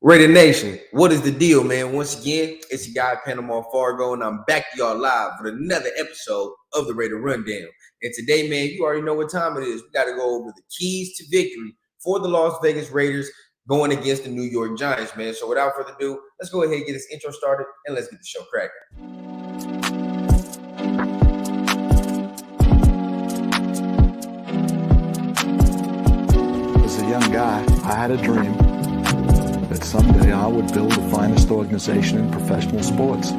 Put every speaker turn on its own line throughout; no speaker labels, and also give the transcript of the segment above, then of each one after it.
Raider Nation, what is the deal, man? Once again, it's your guy Panama Fargo, and I'm back to y'all live with another episode of the Raider Rundown. And today, man, you already know what time it is. We got to go over the keys to victory for the Las Vegas Raiders going against the New York Giants, man. So without further ado, let's go ahead and get this intro started, and let's get the show cracking.
As a young guy, I had a dream that someday I would build the finest organization in professional sports.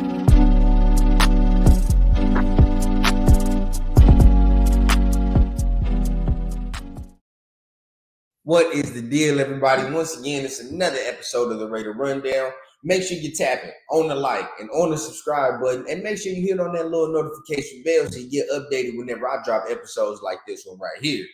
What is the deal, everybody? Once again, it's another episode of the Raider Rundown. Make sure you tap it on the like and on the subscribe button, and make sure you hit on that little notification bell so you get updated whenever I drop episodes like this one right here.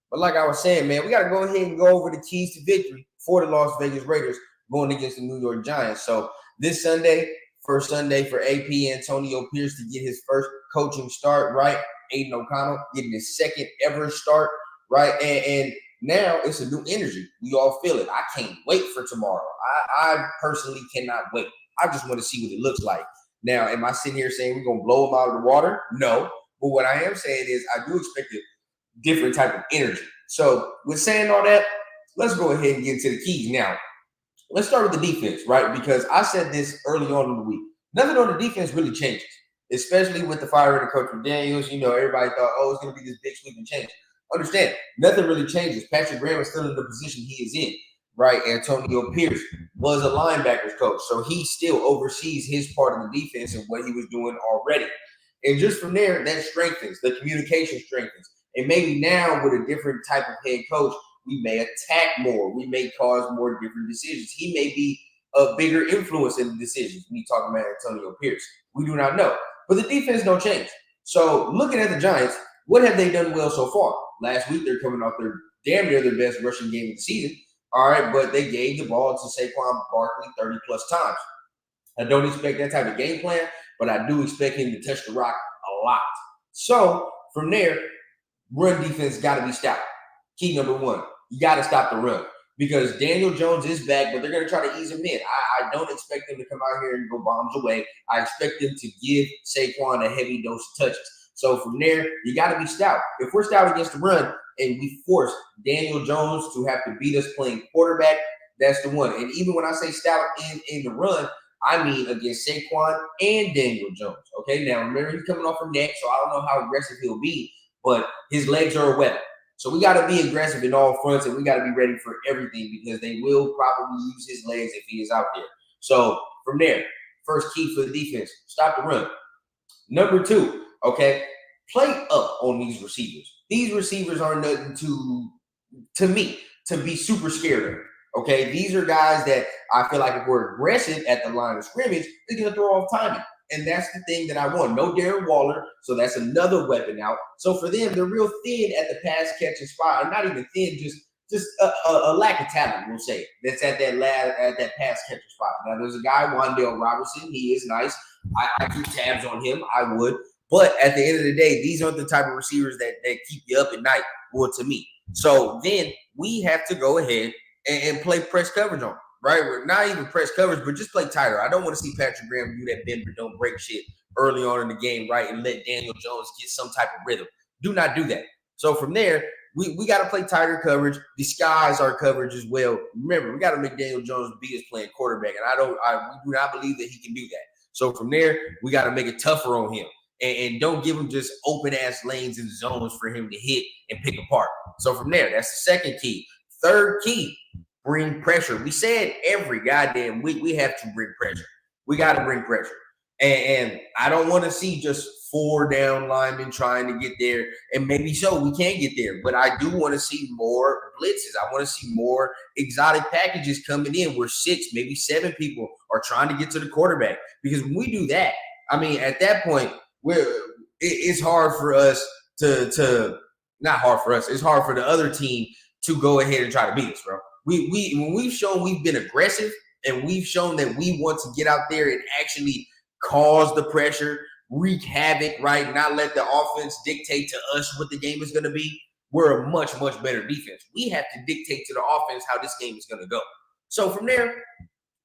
But like I was saying, man, we got to go ahead and go over the keys to victory for the Las Vegas Raiders going against the New York Giants. So this Sunday, first Sunday for AP Antonio Pierce to get his first coaching start, right? Aiden O'Connell getting his second ever start, right? And now it's a new energy. We all feel it. I can't wait for tomorrow. I personally cannot wait. I just want to see what it looks like. Now, am I sitting here saying we're going to blow them out of the water? No. But what I am saying is I do expect a different type of energy. So with saying all that, let's go ahead and get into the keys. Now, let's start with the defense, right? Because I said this early on in the week. Nothing on the defense really changes, especially with the firing of Coach McDaniels. You know, everybody thought, oh, it's going to be this big sweeping change. Understand, nothing really changes. Patrick Graham is still in the position he is in, right? Antonio Pierce was a linebackers coach, so he still oversees his part of the defense and what he was doing already. And just from there, that strengthens. The communication strengthens. And maybe now with a different type of head coach, we may attack more. We may cause more different decisions. He may be a bigger influence in the decisions. We talking about Antonio Pierce. We do not know. But the defense don't change. So looking at the Giants, what have they done well so far? Last week, they're coming off their damn near their best rushing game of the season. All right, but they gave the ball to Saquon Barkley 30-plus times. I don't expect that type of game plan, but I do expect him to touch the rock a lot. So from there, run defense got to be stout. Key number one, you got to stop the run because Daniel Jones is back, but they're going to try to ease him in. I don't expect them to come out here and go bombs away. I expect them to give Saquon a heavy dose of touches. So from there, you got to be stout. If we're stout against the run and we force Daniel Jones to have to beat us playing quarterback, that's the one. And even when I say stout in the run, I mean against Saquon and Daniel Jones. Okay, now remember he's coming off from neck, so I don't know how aggressive he'll be, but his legs are a weapon. So we got to be aggressive in all fronts, and we got to be ready for everything because they will probably use his legs if he is out there. So from there, first key for the defense, stop the run. Number two, okay, play up on these receivers. These receivers aren't nothing to me to be super scared of. Okay, these are guys that I feel like if we're aggressive at the line of scrimmage, they're going to throw off timing. And that's the thing that I want. No Darren Waller, so that's another weapon out. So for them, they're real thin at the pass catching spot. Not even thin, just a lack of talent, we'll say. That's at that pass catching spot. Now, there's a guy, Wan'Dale Robertson. He is nice. I keep tabs on him. I would. But at the end of the day, these aren't the type of receivers that keep you up at night, well, to me. So then we have to go ahead and play press coverage on them. Right? Not even press coverage, but just play tighter. I don't want to see Patrick Graham do that bend but don't break shit early on in the game, right? And let Daniel Jones get some type of rhythm. Do not do that. So from there, we got to play tighter coverage, disguise our coverage as well. Remember, we got to make Daniel Jones beat us playing quarterback, and we do not believe that he can do that. So from there, we got to make it tougher on him. And don't give him just open-ass lanes and zones for him to hit and pick apart. So from there, that's the second key. Third key, bring pressure. We said every goddamn week we have to bring pressure. We got to bring pressure. And I don't want to see just 4 down linemen trying to get there. And maybe so, we can get there. But I do want to see more blitzes. I want to see more exotic packages coming in where 6, maybe 7 people are trying to get to the quarterback. Because when we do that, I mean, at that point, it's hard for us to not hard for us. It's hard for the other team to go ahead and try to beat us, bro. When we've shown we've been aggressive and we've shown that we want to get out there and actually cause the pressure, wreak havoc, right? Not let the offense dictate to us what the game is going to be. We're a much, much better defense. We have to dictate to the offense how this game is going to go. So from there,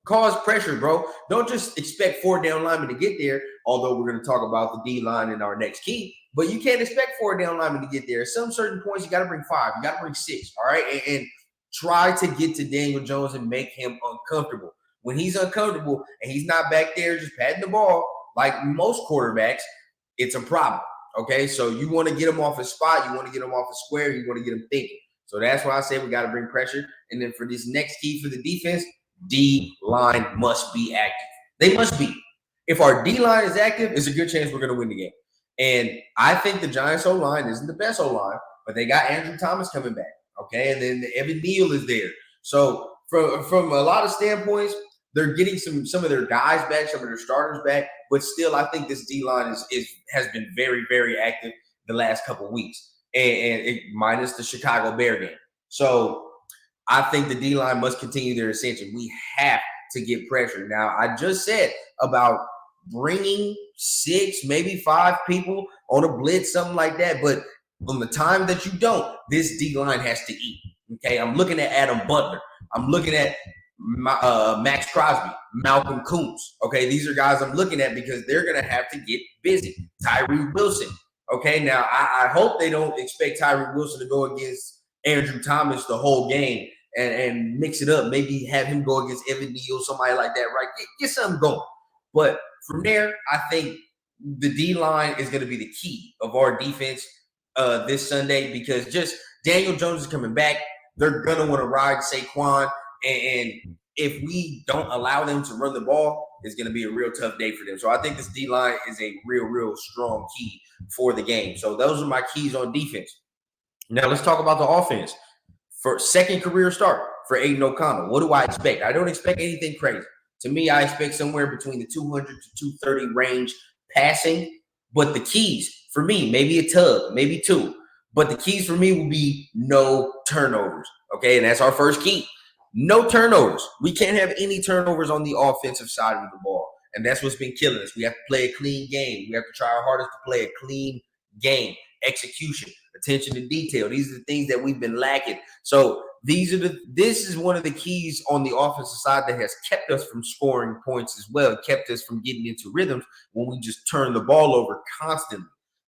Cause pressure, bro. Don't just expect 4 down linemen to get there, although we're going to talk about the D-line in our next key. But you can't expect 4 down linemen to get there. At some certain points, you got to bring 5. You got to bring 6, all right? And try to get to Daniel Jones and make him uncomfortable. When he's uncomfortable and he's not back there just patting the ball like most quarterbacks, it's a problem, okay? So you want to get him off his spot. You want to get him off a square. You want to get him thinking. So that's why I say we got to bring pressure. And then for this next key for the defense, D-line must be active. They must be. If our D-line is active, it's a good chance we're going to win the game. And I think the Giants O-line isn't the best O-line, but they got Andrew Thomas coming back, okay? And then Evan Neal is there. So from a lot of standpoints, they're getting some of their guys back, some of their starters back, but still I think this D-line has been very, very active the last couple of weeks, and minus the Chicago Bear game. So I think the D-line must continue their ascension. We have to get pressure. Now, I just said about bringing 6, maybe 5 people on a blitz, something like that, but on the time that you don't, this D-line has to eat, okay? I'm looking at Adam Butler. I'm looking at Max Crosby, Malcolm Kuntz, okay? These are guys I'm looking at because they're going to have to get busy. Tyree Wilson, okay? Now, I hope they don't expect Tyree Wilson to go against Andrew Thomas the whole game and mix it up. Maybe have him go against Evan Neal, somebody like that, right? Get something going. But from there, I think the D-line is going to be the key of our defense this Sunday because just Daniel Jones is coming back. They're going to want to ride Saquon. And if we don't allow them to run the ball, it's going to be a real tough day for them. So I think this D-line is a real strong key for the game. So those are my keys on defense. Now let's talk about the offense. For second career start for Aiden O'Connell, what do I expect? I don't expect anything crazy. To me, I expect somewhere between the 200 to 230 range passing. But the keys for me, maybe a tug, maybe 2. But the keys for me will be no turnovers. Okay, and that's our first key. No turnovers. We can't have any turnovers on the offensive side of the ball. And that's what's been killing us. We have to play a clean game. We have to try our hardest to play a clean game. Execution, attention to detail. These are the things that we've been lacking. So this is one of the keys on the offensive side that has kept us from scoring points as well, kept us from getting into rhythms when we just turn the ball over constantly.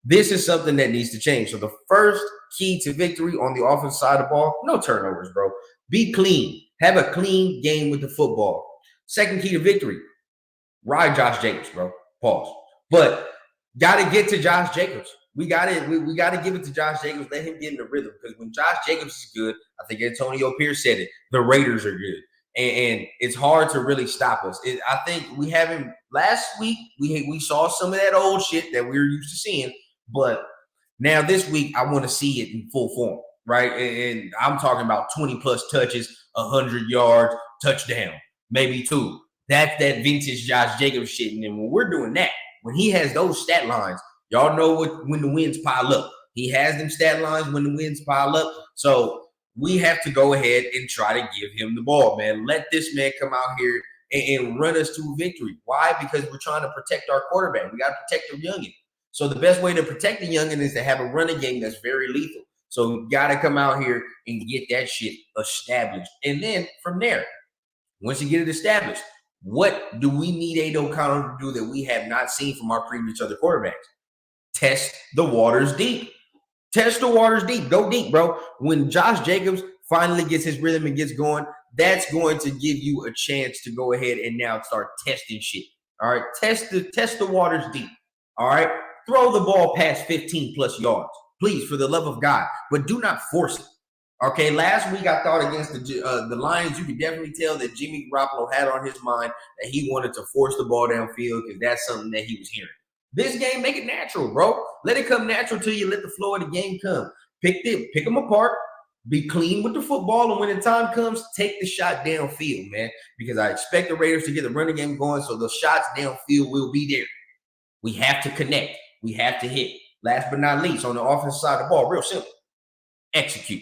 This is something that needs to change. So the first key to victory on the offensive side of the ball, no turnovers, bro. Be clean. Have a clean game with the football. Second key to victory, ride Josh Jacobs, bro. Pause. But got to get to Josh Jacobs. We got to give it to Josh Jacobs. Let him get in the rhythm because when Josh Jacobs is good, I think Antonio Pierce said it, the Raiders are good. And it's hard to really stop us. I think we haven't – last week, we saw some of that old shit that we were used to seeing. But now this week, I want to see it in full form, right? And I'm talking about 20-plus touches, 100 yards, touchdown, maybe 2. That's that vintage Josh Jacobs shit. And then when we're doing that, when he has those stat lines, y'all know when the wins pile up. He has them stat lines when the wins pile up. So we have to go ahead and try to give him the ball, man. Let this man come out here and run us to victory. Why? Because we're trying to protect our quarterback. We got to protect the youngin. So the best way to protect the youngin is to have a running game that's very lethal. So we got to come out here and get that shit established. And then from there, once you get it established, what do we need Aiden O'Connell to do that we have not seen from our previous other quarterbacks? Test the waters deep. Test the waters deep. Go deep, bro. When Josh Jacobs finally gets his rhythm and gets going, that's going to give you a chance to go ahead and now start testing shit. All right. Test the waters deep. All right. Throw the ball past 15-plus yards. Please, for the love of God. But do not force it. Okay, last week I thought against the Lions, you could definitely tell that Jimmy Garoppolo had on his mind that he wanted to force the ball downfield because that's something that he was hearing. This game, make it natural, bro. Let it come natural to you. Let the flow of the game come. Pick them apart. Be clean with the football, and when the time comes, take the shot downfield, man, because I expect the Raiders to get the running game going, so the shots downfield will be there. We have to connect. We have to hit. Last but not least, on the offensive side of the ball, real simple, execute.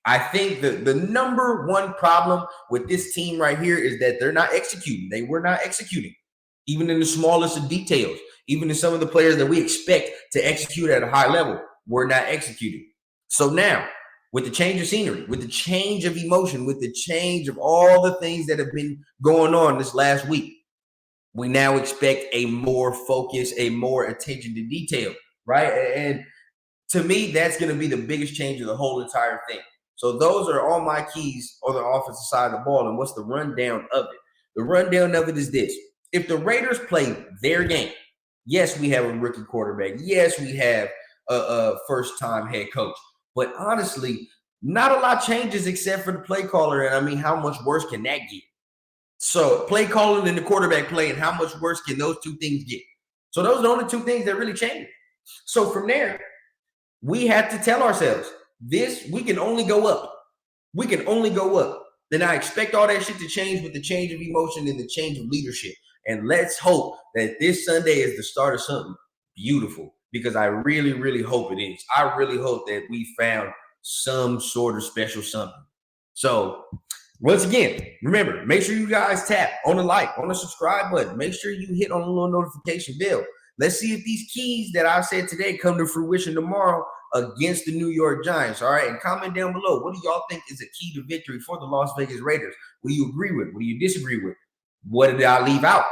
I think the number one problem with this team right here is that they're not executing. They were not executing, even in the smallest of details. Even in some of the players that we expect to execute at a high level, we're not executing. So now, with the change of scenery, with the change of emotion, with the change of all the things that have been going on this last week, we now expect a more focus, a more attention to detail, right? And to me, that's going to be the biggest change of the whole entire thing. So those are all my keys on the offensive side of the ball. And what's the rundown of it? The rundown of it is this. If the Raiders play their game, yes, we have a rookie quarterback. Yes, we have a first-time head coach. But honestly, not a lot changes except for the play caller. And I mean, how much worse can that get? So play calling and the quarterback play, and how much worse can those two things get? So those are the only two things that really change. So from there, we have to tell ourselves we can only go up. We can only go up. Then I expect all that shit to change with the change of emotion and the change of leadership. And let's hope that this Sunday is the start of something beautiful, because I really, really hope it is. I really hope that we found some sort of special something. So once again, remember, make sure you guys tap on the like, on the subscribe button. Make sure you hit on the little notification bell. Let's see if these keys that I said today come to fruition tomorrow against the New York Giants. All right. And comment down below. What do y'all think is a key to victory for the Las Vegas Raiders? What do you agree with? What do you disagree with? What did I leave out?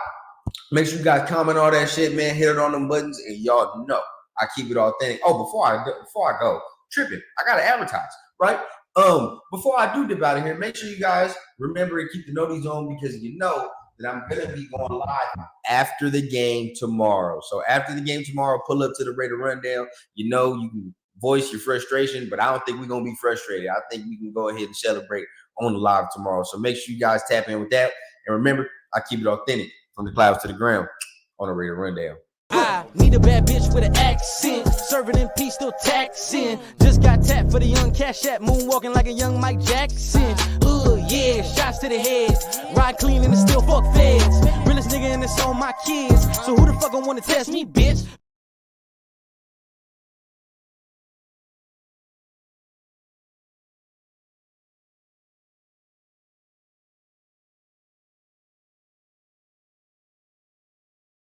Make sure you guys comment all that shit, man. Hit it on them buttons, and y'all know I keep it authentic. Oh, before I go, tripping, I gotta advertise, right? Before I do dip out of here, make sure you guys remember to keep the noties on, because you know that I'm gonna be going live after the game tomorrow. So after the game tomorrow, pull up to the Raider Rundown. You know, you can voice your frustration, but I don't think we're gonna be frustrated. I think we can go ahead and celebrate on the live tomorrow. So make sure you guys tap in with that. And remember, I keep it authentic from the clouds to the ground on the Raider Rundown.
I need a bad bitch with an accent, serving in peace, still taxing. Just got tapped for the young cash app, moonwalking like a young Mike Jackson. Yeah, shots to the head, ride clean and still fuck feds. Realest nigga and it's on my kids, so who the fuck gon' wanna test me, bitch?